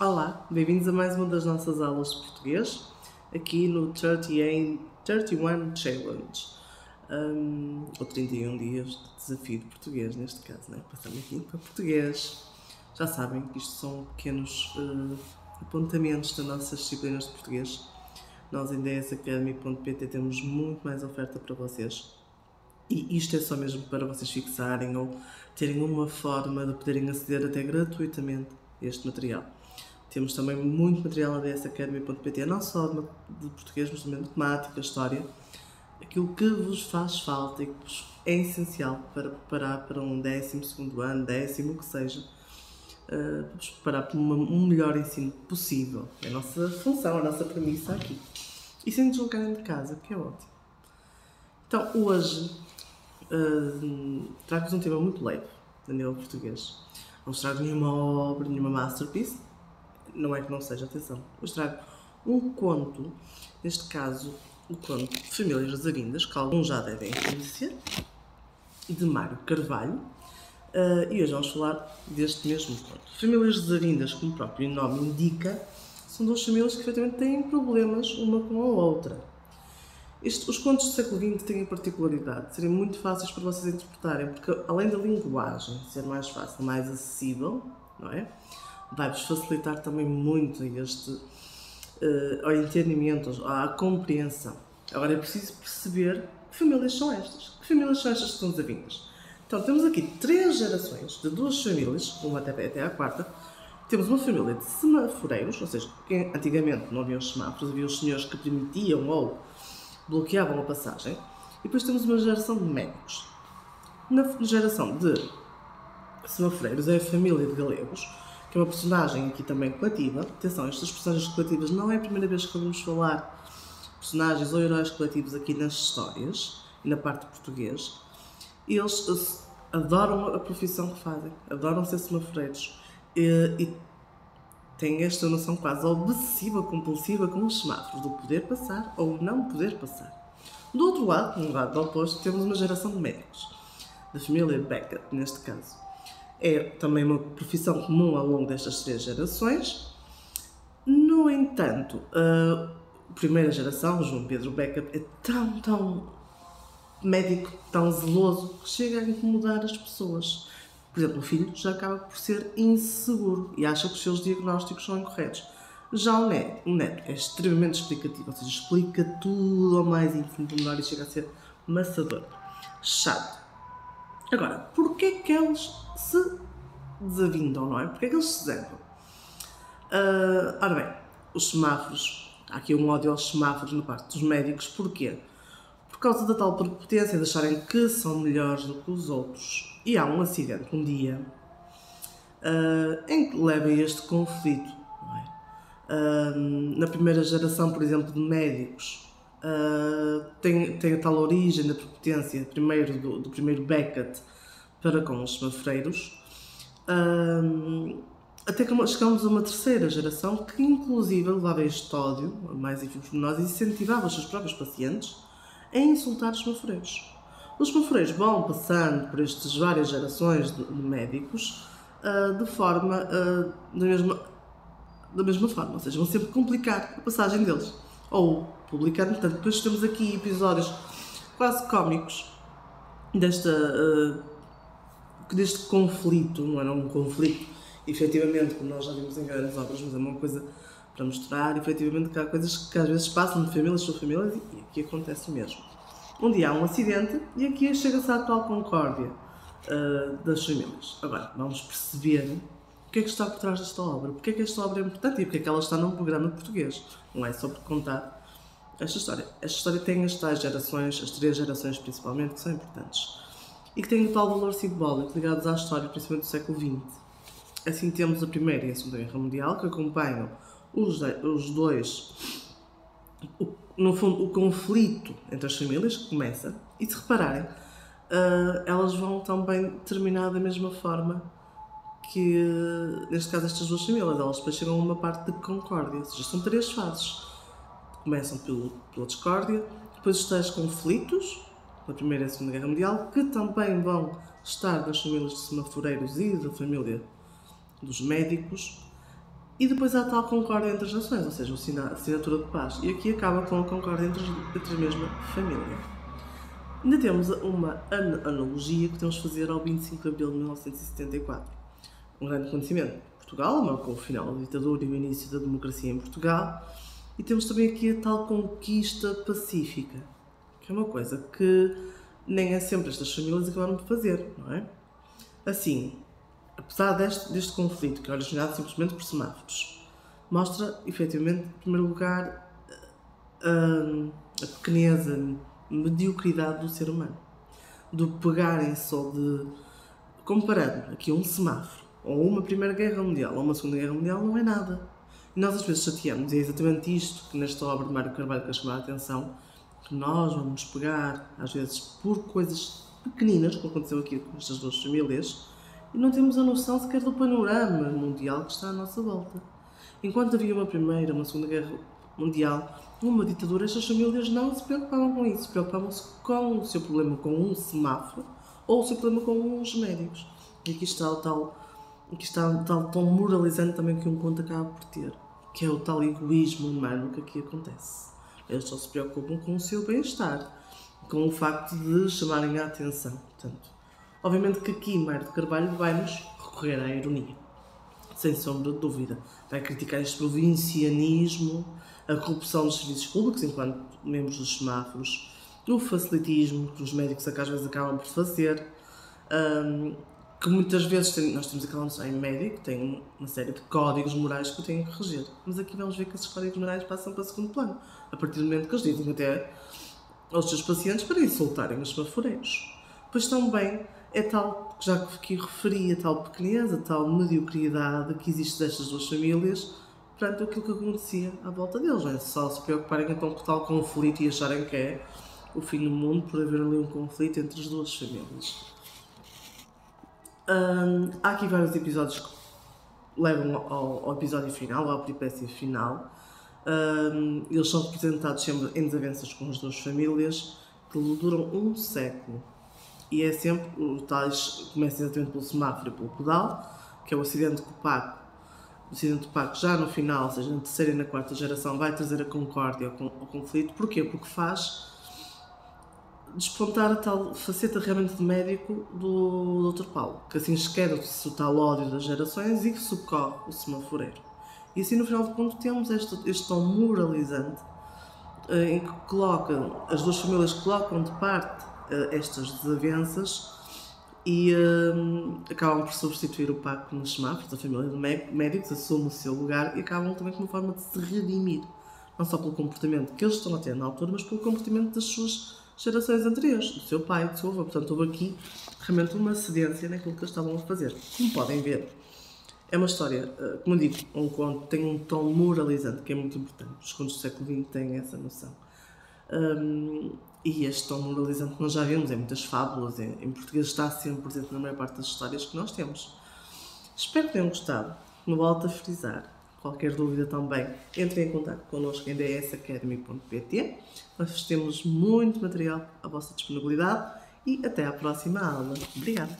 Olá, bem-vindos a mais uma das nossas aulas de português, aqui no 31 Challenge, ou 31 dias de desafio de português, neste caso, né? Passando aqui para português. Já sabem que isto são pequenos apontamentos das nossas disciplinas de português. Nós em dsacademy.pt temos muito mais oferta para vocês. E isto é só mesmo para vocês fixarem ou terem uma forma de poderem aceder até gratuitamente a este material. Temos também muito material na dsacademy.pt, não só de português, mas também de matemática, história. Aquilo que vos faz falta e que vos é essencial para preparar para um 12º ano, décimo, o que seja, vos preparar para um melhor ensino possível. É a nossa função, a nossa premissa aqui. E sem deslocarem de casa, que é ótimo. Então, hoje, trago-vos um tema muito leve, a nível português. Não vos trago nenhuma obra, nenhuma masterpiece. Não é que não seja, atenção. Vos trago um conto, neste caso, o conto Famílias Desavindas, que alguns já devem conhecer, de Mário Carvalho. E hoje vamos falar deste mesmo conto. Famílias Desavindas, como o próprio nome indica, são duas famílias que, efetivamente, têm problemas uma com a outra. Os contos do século XX têm a particularidade de serem muito fáceis para vocês interpretarem, porque além da linguagem ser mais fácil, mais acessível, não é? Vai-vos facilitar também muito ao entendimento, à compreensão. Agora é preciso perceber que famílias são estas. Que famílias são estas que estão desavindas? Então temos aqui 3 gerações de 2 famílias, uma até à quarta. Temos uma família de semaforeiros, ou seja, antigamente não havia os semáforos, havia os senhores que permitiam ou bloqueavam a passagem. E depois temos uma geração de médicos. Na geração de semaforeiros é a família de galegos, que é uma personagem aqui também coletiva. Atenção, estas personagens coletivas não é a primeira vez que vamos falar personagens ou heróis coletivos aqui nas histórias e na parte de português. Eles adoram a profissão que fazem, adoram ser semaforeiros e têm esta noção quase obsessiva, compulsiva com os semáforos, do poder passar ou não poder passar. Do outro lado, no lado oposto, temos uma geração de médicos, da família Beckett, neste caso. É também uma profissão comum ao longo destas 3 gerações. No entanto, a primeira geração, João Pedro Beckett, é tão médico, tão zeloso, que chega a incomodar as pessoas. Por exemplo, o filho já acaba por ser inseguro e acha que os seus diagnósticos são incorretos. Já o neto é extremamente explicativo, ou seja, explica tudo ao mais ínfimo pormenor e chega a ser maçador, chato. Agora, porquê é que eles se desavindam, não é? Porquê é que eles se zangam? Ora bem, os semáforos, há aqui um ódio aos semáforos na parte dos médicos, porquê? Por causa da tal prepotência de acharem que são melhores do que os outros. E há um acidente um dia em que leva a este conflito, não é? Na primeira geração, por exemplo, de médicos, tem a tal origem da prepotência, primeiro do primeiro Beckett para com os semaforeiros, até que chegamos a uma terceira geração que inclusive levava este ódio, mais ínfimos por nós, e incentivava os seus próprios pacientes a insultar os semaforeiros. Os semaforeiros vão passando por estas várias gerações de médicos da mesma forma, ou seja, vão sempre complicar a passagem deles. Ou publicar, portanto, depois temos aqui episódios quase cómicos deste conflito. Não era um conflito, efetivamente, como nós já vimos em grandes obras, mas é uma coisa para mostrar, efetivamente, que há coisas que às vezes passam de famílias para famílias e aqui acontece o mesmo. Um dia há um acidente e aqui chega-se à atual concórdia das famílias. Agora, vamos perceber o que é que está por trás desta obra, porque é que esta obra é importante e porque é que ela está num programa de português. Não é só por contar esta história. Esta história tem as tais gerações, as 3 gerações principalmente, que são importantes. E que têm o tal valor simbólico ligados à história, principalmente do século XX. Assim temos a Primeira e a Segunda Guerra Mundial, que acompanham os dois, no fundo, o conflito entre as famílias, que começa, e se repararem, elas vão também terminar da mesma forma que, neste caso, estas 2 famílias. Elas depois chegam a uma parte de concórdia, ou seja, são 3 fases. Começam pela discórdia, depois os tais conflitos, da Primeira e da Segunda Guerra Mundial, que também vão estar nas famílias de semaforeiros e da família dos médicos, E depois há a tal concórdia entre as nações, ou seja, a assinatura de paz. E aqui acaba com a concórdia entre a mesma família. Ainda temos uma analogia que temos de fazer ao 25 de abril de 1974. Um grande acontecimento. Portugal marcou o final da ditadura e o início da democracia em Portugal. E temos também aqui a tal conquista pacífica, que é uma coisa que nem é sempre estas famílias acabaram de fazer, não é? Assim, apesar deste conflito, que é originado simplesmente por semáforos, mostra, efetivamente, em primeiro lugar, a pequeneza, a mediocridade do ser humano. Do pegarem só de... Comparando aqui um semáforo, ou uma Primeira Guerra Mundial, ou uma Segunda Guerra Mundial, não é nada. E nós às vezes chateamos, e é exatamente isto que nesta obra de Mário Carvalho quer chamar a atenção, que nós vamos pegar, às vezes, por coisas pequeninas, como aconteceu aqui com estas duas famílias, e não temos a noção sequer do panorama mundial que está à nossa volta. Enquanto havia uma Primeira, uma Segunda Guerra Mundial, uma ditadura, estas famílias não se preocupavam com isso, preocupavam-se com o seu problema com um semáforo ou o seu problema com uns médicos. E aqui está o tal tom moralizante também que um conto acaba por ter, que é o tal egoísmo humano que aqui acontece. Eles só se preocupam com o seu bem-estar, com o facto de chamarem a atenção. Portanto, obviamente que aqui Mário de Carvalho vai-nos recorrer à ironia, sem sombra de dúvida. Vai criticar este provincianismo, a corrupção dos serviços públicos enquanto membros dos semáforos, o facilitismo que os médicos às vezes acabam por fazer, que muitas vezes nós temos aquela noção em médico, que tem uma série de códigos morais que eu tenho que reger. Mas aqui vamos ver que esses códigos morais passam para segundo plano, a partir do momento que eles dizem até aos seus pacientes para insultarem os semaforeiros. Pois também é tal, já que aqui referi, a tal pequeneza, a tal mediocridade que existe destas duas famílias perante aquilo que acontecia à volta deles. Não é só se preocuparem então com tal conflito e acharem que é o fim do mundo por haver ali um conflito entre as duas famílias. Há aqui vários episódios que levam ao episódio final, à peripécia final. Eles são representados sempre em desavenças com as duas famílias que duram um século. E é sempre, os tais, começa exatamente pelo semáforo e pelo pedal, que é o acidente com o Paco. O acidente do Paco já no final, ou seja, na terceira e na quarta geração, vai trazer a concórdia ao conflito. Porquê? Porque faz despontar a tal faceta realmente de médico do Dr. Paulo, que assim esquece o tal ódio das gerações e que socorre o semaforeiro. E assim no final do conto temos este tom moralizante em que as duas famílias colocam de parte estas desavenças e acabam por substituir o Paco nos semáforos. A família de médicos assume o seu lugar e acabam também com uma forma de se redimir, não só pelo comportamento que eles estão a ter na altura, mas pelo comportamento das suas gerações anteriores, do seu pai, do seu avô. Portanto, houve aqui realmente uma cedência naquilo que eles estavam a fazer. Como podem ver, é uma história, como eu digo, um conto tem um tom moralizante que é muito importante. Os contos do século XX têm essa noção. E este tom moralizante nós já vimos em muitas fábulas, em português está sempre presente na maior parte das histórias que nós temos. Espero que tenham gostado. No volto a frisar. Qualquer dúvida também, entrem em contato connosco em dsacademy.pt. Nós temos muito material à vossa disponibilidade e até à próxima aula. Obrigada!